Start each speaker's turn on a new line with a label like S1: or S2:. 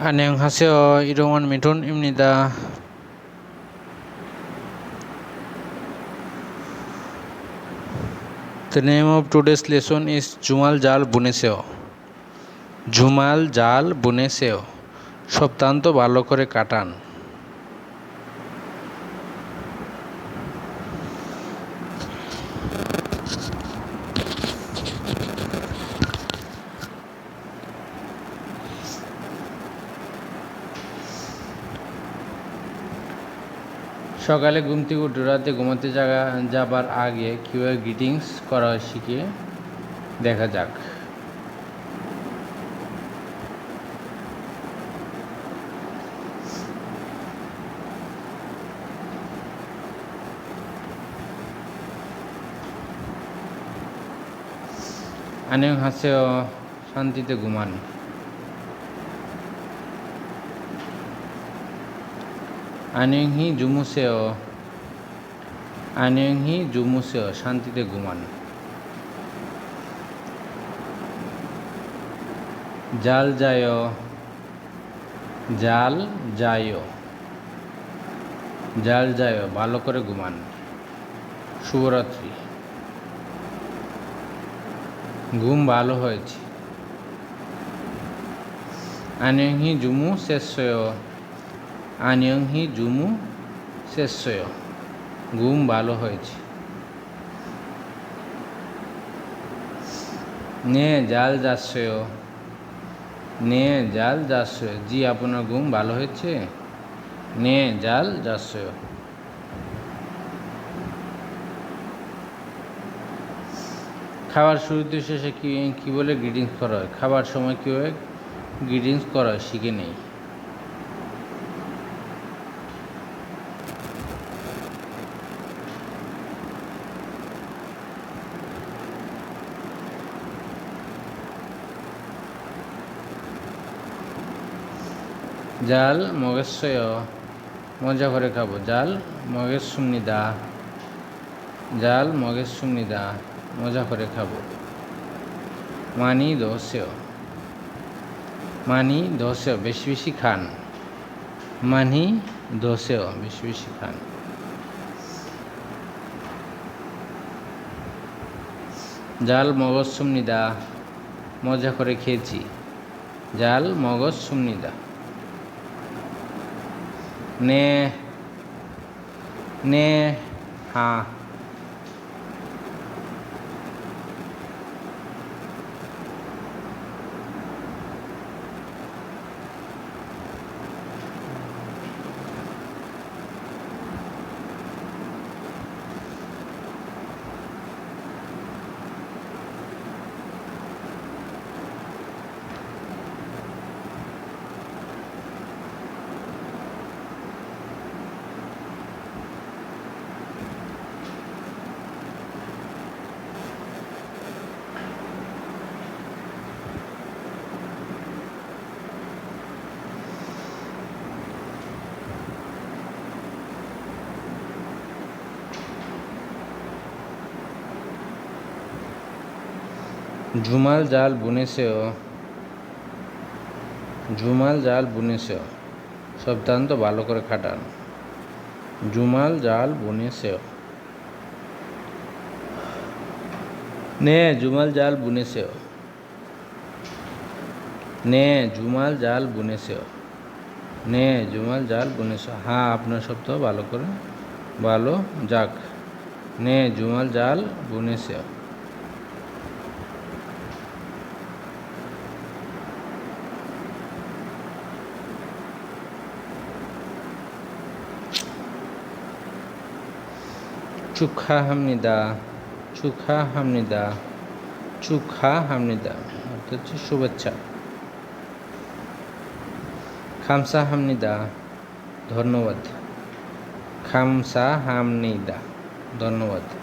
S1: 안녕하세요. 이동원 미돈입니다. The name of today's lesson is Jumal Jal Buneseo. Jumal Jal Buneseo. সপ্তাহান্ত ভালো করে কাটান। সকালে ঘুম থেকে উঠে রাতে ঘুমাতে যাবার আগে কীভাবে গ্রিটিংস করা হয় শিখে দেখা যাক। 안녕하세요. শান্তিতে ঘুমান। 안녕히 주무세요. 안녕히 주무세요. শান্তিতে ঘুমান। জাল যায়, জাল যায়, জাল যায়, ভালো করে ঘুমান। শুভরাত্রি। ঘুম ভালো হয়েছে। 안녕히 주무세요. 안녕히 주무세요. ঘুম ভালো হয়েছে। নে জাল যাচ্ছেও, নে জাল যাচ্ছেও, জি আপনার ঘুম ভালো হয়েছে। নে জাল যাচ্ছেও। খাবার শুরুতে শেষে কী বলে গ্রিটিংস করা হয়, খাবার সময় কীভাবে গ্রিটিংস করা হয় শিখে নেই। জাল মগেশ্বয়, মজা করে খাবো। জাল মগেশ্বনিদা, জাল মগেশ্বনিদা, মজা করে খাবো। মানি দোষেও, মানি দোষেও, বেশি বেশি খান। মানি দোষেও, বেশি বেশি খান। জাল মগজসুমনিদা, মজা করে খেয়েছি। জাল মগজসুমনিদা। নে নে হ্যাঁ, ঝুমাল জাল বুনেছেও, ঝুমাল জাল বুনেছেও, শব্দান্ত ভালো করে খাটান। ঝুমাল জাল বুনেছেও। নে ঝুমাল জাল বুনেছেও, নে ঝুমাল জাল বুনেছেও, নে ঝুমাল জাল বুনেছেও। হ্যাঁ আপনার সপ্তাহ ভালো করে ভালো যাক। নে ঝুমাল জাল বুনেছেও। 축하합니다. 축하합니다. 축하합니다. অর্থাৎ শুভেচ্ছা। 감사합니다. ধন্যবাদ। 감사합니다. ধন্যবাদ।